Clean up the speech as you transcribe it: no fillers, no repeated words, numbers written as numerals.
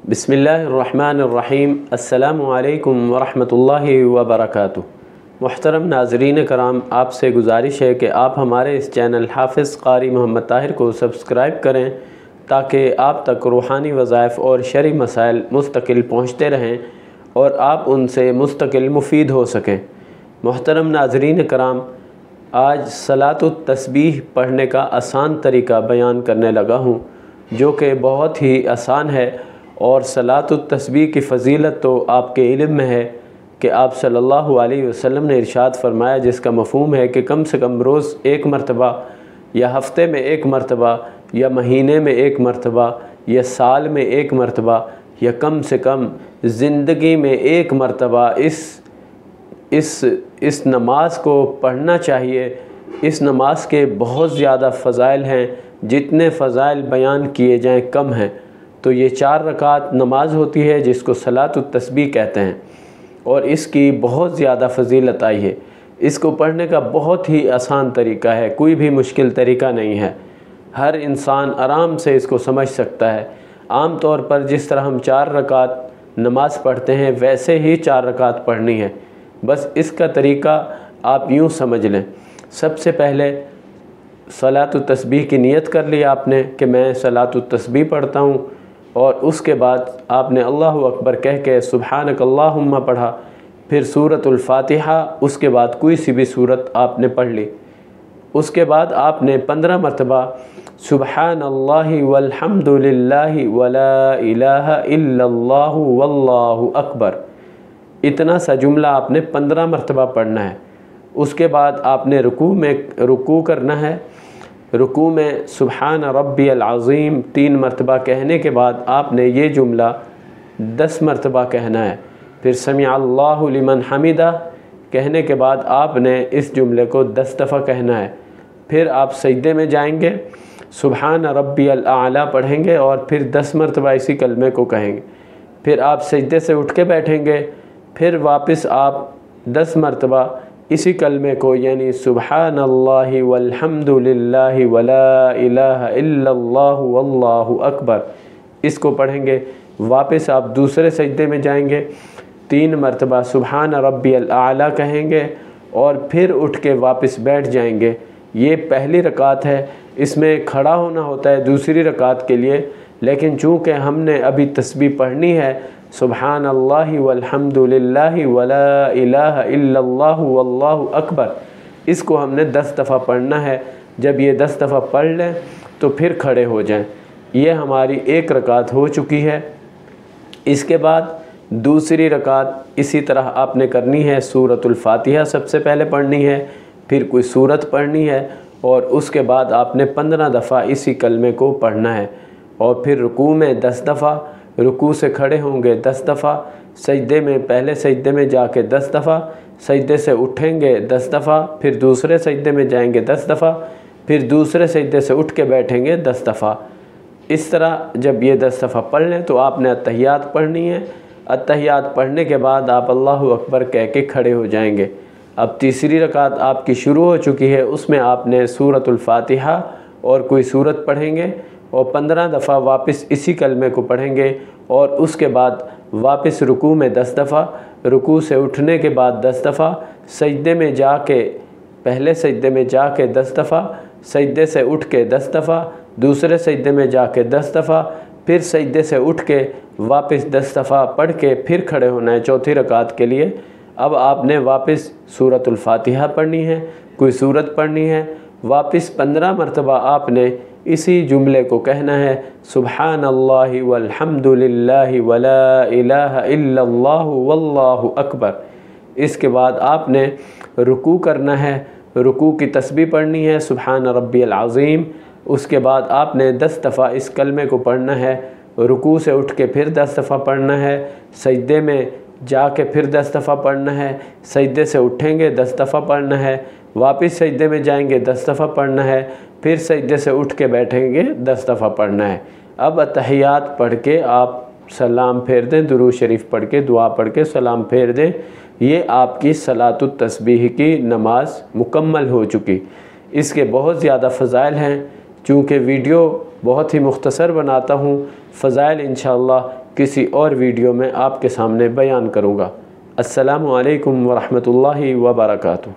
बिस्मिल्लाहिर्रहमानिर्रहीम। अस्सलामु अलैकुम वरहमतुल्लाहि वबरकातुहू। मुहतरम नाज़रीन कराम, आपसे गुजारिश है कि आप हमारे इस चैनल हाफ़िज़ क़ारी मोहम्मद ताहिर को सब्सक्राइब करें ताकि आप तक रूहानी वज़ाइफ़ और शरई मसाइल मुस्तकिल पहुँचते रहें और आप उनसे मुस्तकिल मुफ़ीद हो सकें। मुहतरम नाज़रीन कराम, आज सलातुत तस्बीह पढ़ने का आसान तरीका बयान करने लगा हूँ, जो कि बहुत ही आसान है। और सलातुत तस्बीह की फ़जीलत तो आपके इल्म में है कि आप सल्लल्लाहु अलैहि वसल्लम ने इरशाद फरमाया, जिसका मफ़हूम है कि कम से कम रोज़ एक मरतबा या हफ़्ते में एक मरतबा या महीने में एक मरतबा या साल में एक मरतबा या कम से कम ज़िंदगी में एक मरतबा इस नमाज को पढ़ना चाहिए। इस नमाज के बहुत ज़्यादा फ़ज़ाइल हैं, जितने फ़ज़ाइल बयान किए जाएँ कम हैं। तो ये 4 रकात नमाज होती है जिसको सलातुत तस्बीह कहते हैं और इसकी बहुत ज़्यादा फ़जीलत आई है। इसको पढ़ने का बहुत ही आसान तरीका है, कोई भी मुश्किल तरीका नहीं है। हर इंसान आराम से इसको समझ सकता है। आम तौर पर जिस तरह हम 4 रकात नमाज पढ़ते हैं वैसे ही 4 रकात पढ़नी है। बस इसका तरीका आप यूँ समझ लें। सबसे पहले सलातुत तस्बीह की नियत कर ली आपने कि मैं सलातुत तस्बीह पढ़ता हूँ, और उसके बाद आपने अल्लाहु अकबर कह के सुब्हानक अल्लाहुम्मा पढ़ा, फिर सूरतुल फातिहा, उसके बाद कोई सी भी सूरत आपने पढ़ ली। उसके बाद आपने 15 मरतबा सुब्हानल्लाहि वल्हम्दुलिल्लाहि वला इलाहा इल्लल्लाहु वल्लाहु अकबर, इतना सा जुमला आपने 15 मरतबा पढ़ना है। उसके बाद आपने रुकू करना है। रुकू में सुब्हान रब्बियल अज़ीम 3 मरतबा कहने के बाद आपने ये जुमला 10 मरतबा कहना है। फिर समी अल्लाहु लिमन हमिदा कहने के बाद आपने इस जुमले को 10 दफ़ा कहना है। फिर आप सजदे में जाएंगे, सुब्हान रब्बियल आला पढ़ेंगे और फिर 10 मरतबा इसी कलमे को कहेंगे। फिर आप सजदे से उठ के बैठेंगे, फिर वापस आप 10 मरतबा इसी कलमे को, यानी सुब्हानल्लाहि वल्हम्दुलिल्लाहि वला इलाहा इल्लल्लाहु वल्लाहु अकबर, इसको पढ़ेंगे। वापस आप दूसरे सजदे में जाएंगे, 3 मरतबा सुब्हान रब्बियल आला कहेंगे और फिर उठ के वापस बैठ जाएंगे। ये पहली रकात है, इसमें खड़ा होना होता है दूसरी रकात के लिए, लेकिन चूँकि हमने अभी तस्बीह पढ़नी है सुब्हानल्लाहि वल्हम्दुलिल्लाहि वला इलाहा इल्लल्लाहु वल्लाहु अकबर, इसको हमने 10 दफ़ा पढ़ना है। जब ये 10 दफ़ा पढ़ लें तो फिर खड़े हो जाएं। ये हमारी 1 रकात हो चुकी है। इसके बाद दूसरी रकात इसी तरह आपने करनी है। सूरतुल फातिहा सबसे पहले पढ़नी है, फिर कोई सूरत पढ़नी है और उसके बाद आपने 15 दफ़ा इसी कलमे को पढ़ना है। और फिर रुकू में 10 दफ़ा, रुकू से खड़े होंगे 10 दफ़ा, सजदे में पहले सजदे में जाके 10 दफ़ा, सजदे से उठेंगे 10 दफ़ा, फिर दूसरे सजदे में जाएंगे 10 दफ़ा, फिर दूसरे सजदे से उठ के बैठेंगे 10 दफ़ा। इस तरह जब ये 10 दफ़ा पढ़ लें तो आपने अत्तहियात पढ़नी है। अत्तहियात पढ़ने के बाद आप अल्लाहु अकबर कह के खड़े हो जाएंगे। अब तीसरी रकात आपकी शुरू हो चुकी है, उसमें आपने सूरतुल फातिहा और कोई सूरत पढ़ेंगे और 15 दफ़ा वापस इसी कलमे को पढ़ेंगे और उसके बाद वापस रुकू में 10 दफ़ा, रुकू से उठने के बाद 10 दफ़ा, सजदे में जाके पहले सजदे में जाके 10 दफ़ा, सजदे से उठ के 10 दफ़ा, दूसरे सजदे में जाके 10 दफ़ा, फिर सजदे से उठ के वापस 10 दफ़ा पढ़ के फिर खड़े होना है चौथी रकात के लिए। अब आपने वापस सूरतुल फातिहा पढ़नी है, कोई सूरत पढ़नी है। वापस 15 मरतबा आपने इसी जुमले को कहना है, सुब्हानल्लाहि वल्हम्दुलिल्लाहि वला इलाहा इल्लल्लाहु वल्लाहु अकबर। इसके बाद आपने रुकू करना है, रुकू की तस्बीह पढ़नी है, सुब्हान रब्बियल अज़ीम। उसके बाद आपने 10 दफ़ा इस कलमे को पढ़ना है। रुकू से उठ के फिर 10 दफ़ा पढ़ना है, सजदे में जाके फिर 10 दफ़ा पढ़ना है, सजदे से उठेंगे 10 दफ़ा पढ़ना है, वापस सजदे में जाएंगे 10 दफ़ा पढ़ना है, फिर सजदे से उठ के बैठेंगे 10 दफ़ा पढ़ना है। अब अत्तहियात पढ़ के आप सलाम फेर दें, दुरूद शरीफ पढ़ के दुआ पढ़ के सलाम फेर दें। ये आपकी सलातुत तस्बीह की नमाज मुकम्मल हो चुकी। इसके बहुत ज़्यादा फ़ज़ाइल हैं, चूँकि वीडियो बहुत ही मुख्तसर बनाता हूँ। फ़ज़ाइल इंशाअल्लाह کسی اور ویڈیو میں آپ کے سامنے بیان کروں گا۔ السلام علیکم ورحمۃ اللہ وبرکاتہ۔